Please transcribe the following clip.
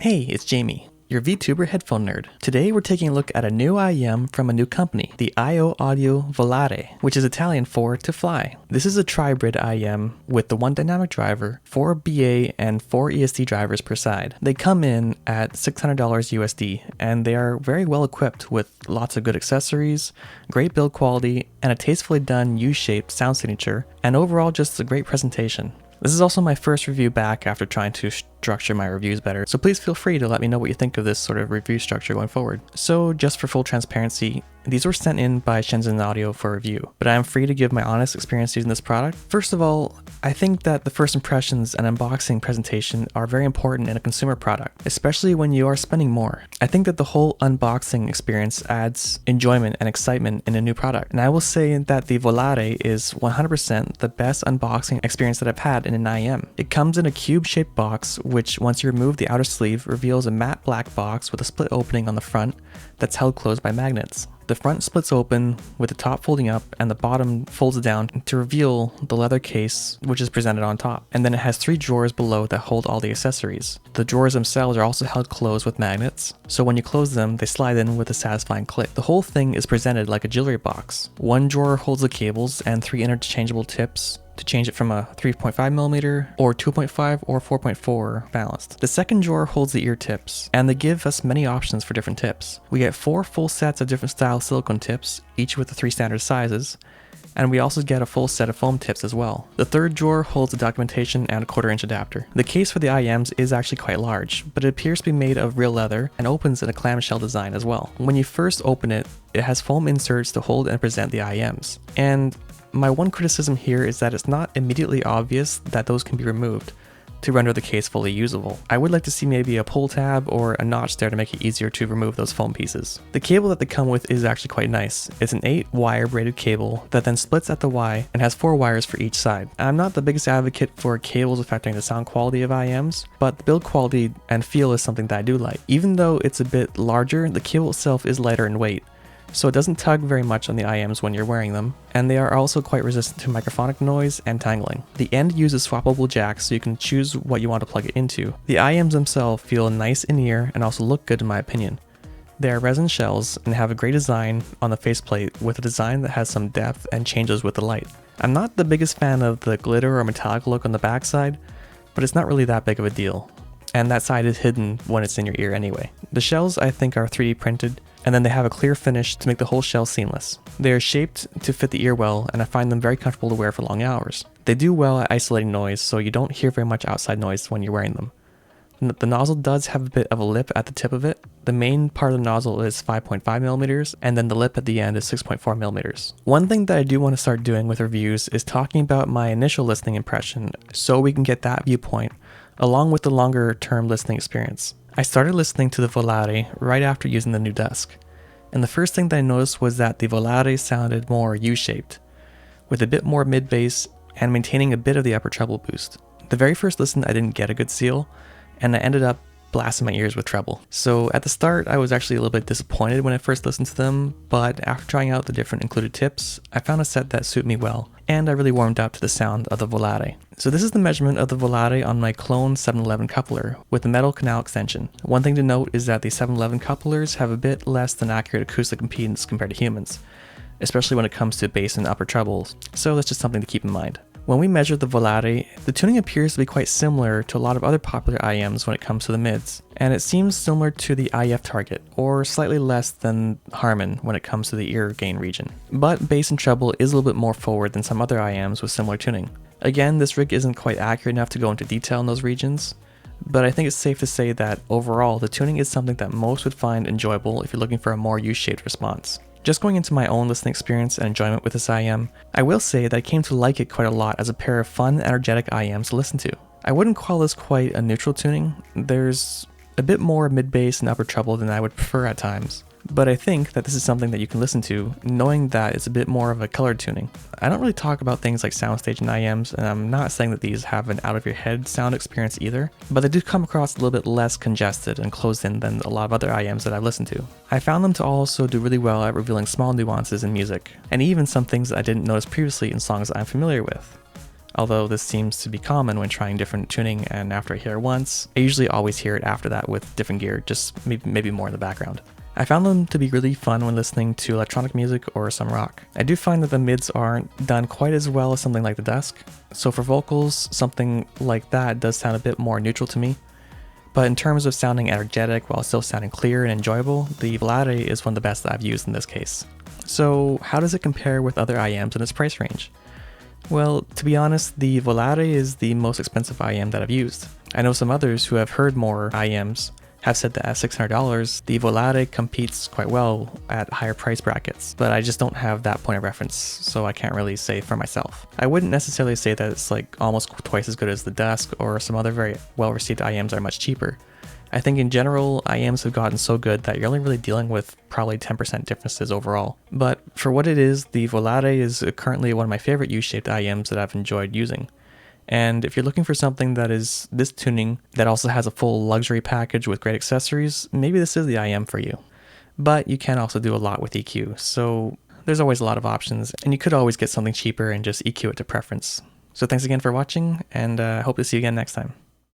Hey, it's Jamie, your VTuber headphone nerd. Today we're taking a look at a new IEM from a new company, the IO Audio Volare, which is Italian for to fly. This is a Tribrid IEM with the one dynamic driver, 4 BA and 4 ESD drivers per side. They come in at $600 USD and they are very well equipped with lots of good accessories, great build quality, and a tastefully done U-shaped sound signature, and overall just a great presentation. This is also my first review back after trying to structure my reviews better, so please feel free to let me know what you think of this sort of review structure going forward. So just for full transparency, these were sent in by Shenzhen Audio for review, but I am free to give my honest experience using this product. First of all, I think that the first impressions and unboxing presentation are very important in a consumer product, especially when you are spending more. I think that the whole unboxing experience adds enjoyment and excitement in a new product, and I will say that the Volare is 100% the best unboxing experience that I've had in an IEM. It comes in a cube-shaped box, which once you remove the outer sleeve reveals a matte black box with a split opening on the front that's held closed by magnets. The front splits open with the top folding up and the bottom folds down to reveal the leather case, which is presented on top. And then it has 3 drawers below that hold all the accessories. The drawers themselves are also held closed with magnets, so when you close them, they slide in with a satisfying click. The whole thing is presented like a jewelry box. One drawer holds the cables and 3 interchangeable tips to change it from a 3.5mm or 2.5 or 4.4 balanced. The second drawer holds the ear tips, and they give us many options for different tips. We get 4 full sets of different style silicone tips, each with the 3 standard sizes, and we also get a full set of foam tips as well. The third drawer holds the documentation and a 1/4 inch adapter. The case for the IEMs is actually quite large, but it appears to be made of real leather and opens in a clamshell design as well. When you first open it, it has foam inserts to hold and present the IEMs. And my one criticism here is that it's not immediately obvious that those can be removed to render the case fully usable. I would like to see maybe a pull tab or a notch there to make it easier to remove those foam pieces. The cable that they come with is actually quite nice. It's an 8-wire braided cable that then splits at the Y and has 4 wires for each side. I'm not the biggest advocate for cables affecting the sound quality of IEMs, but the build quality and feel is something that I do like. Even though it's a bit larger, the cable itself is lighter in weight, so it doesn't tug very much on the IEMs when you're wearing them, and they are also quite resistant to microphonic noise and tangling. The end uses swappable jacks, so you can choose what you want to plug it into. The IEMs themselves feel nice in ear and also look good in my opinion. They are resin shells and have a great design on the faceplate with a design that has some depth and changes with the light. I'm not the biggest fan of the glitter or metallic look on the backside, but it's not really that big of a deal, and that side is hidden when it's in your ear anyway. The shells I think are 3D printed, and then they have a clear finish to make the whole shell seamless. They are shaped to fit the ear well, and I find them very comfortable to wear for long hours. They do well at isolating noise, so you don't hear very much outside noise when you're wearing them. The nozzle does have a bit of a lip at the tip of it. The main part of the nozzle is 5.5mm, and then the lip at the end is 6.4mm. One thing that I do want to start doing with reviews is talking about my initial listening impression, so we can get that viewpoint, along with the longer term listening experience. I started listening to the Volare right after using the new desk, and the first thing that I noticed was that the Volare sounded more U-shaped, with a bit more mid-bass and maintaining a bit of the upper treble boost. The very first listen I didn't get a good seal, and I ended up blasting my ears with treble. So at the start I was actually a little bit disappointed when I first listened to them, but after trying out the different included tips, I found a set that suited me well, and I really warmed up to the sound of the Volare. So this is the measurement of the Volare on my clone 711 coupler with the metal canal extension. One thing to note is that the 711 couplers have a bit less than accurate acoustic impedance compared to humans, especially when it comes to bass and upper trebles, so that's just something to keep in mind. When we measured the Volare, the tuning appears to be quite similar to a lot of other popular IEMs when it comes to the mids, and it seems similar to the IF target, or slightly less than Harman when it comes to the ear gain region. But bass and treble is a little bit more forward than some other IEMs with similar tuning. Again, this rig isn't quite accurate enough to go into detail in those regions, but I think it's safe to say that overall the tuning is something that most would find enjoyable if you're looking for a more U-shaped response. Just going into my own listening experience and enjoyment with this IEM, I will say that I came to like it quite a lot as a pair of fun, energetic IEMs to listen to. I wouldn't call this quite a neutral tuning. There's a bit more mid-bass and upper treble than I would prefer at times, but I think that this is something that you can listen to knowing that it's a bit more of a colored tuning. I don't really talk about things like soundstage and IEMs, and I'm not saying that these have an out-of-your-head sound experience either, but they do come across a little bit less congested and closed-in than a lot of other IEMs that I've listened to. I found them to also do really well at revealing small nuances in music, and even some things that I didn't notice previously in songs that I'm familiar with. although this seems to be common when trying different tuning, and after I hear it once, I usually always hear it after that with different gear, just maybe more in the background. I found them to be really fun when listening to electronic music or some rock. I do find that the mids aren't done quite as well as something like the Dusk, so for vocals, something like that does sound a bit more neutral to me. But in terms of sounding energetic while still sounding clear and enjoyable, the Volare is one of the best that I've used in this case. So how does it compare with other IEMs in its price range? Well, to be honest, the Volare is the most expensive IEM that I've used. I know some others who have heard more IEMs have said that at $600, the Volare competes quite well at higher price brackets, but I just don't have that point of reference, so I can't really say for myself. I wouldn't necessarily say that it's like almost twice as good as the Dusk or some other very well-received IEMs are much cheaper. I think in general, IEMs have gotten so good that you're only really dealing with probably 10% differences overall. But for what it is, the Volare is currently one of my favorite U-shaped IEMs that I've enjoyed using. And if you're looking for something that is this tuning that also has a full luxury package with great accessories, maybe this is the IEM for you. But you can also do a lot with EQ, so there's always a lot of options, and you could always get something cheaper and just EQ it to preference. So thanks again for watching, and I hope to see you again next time.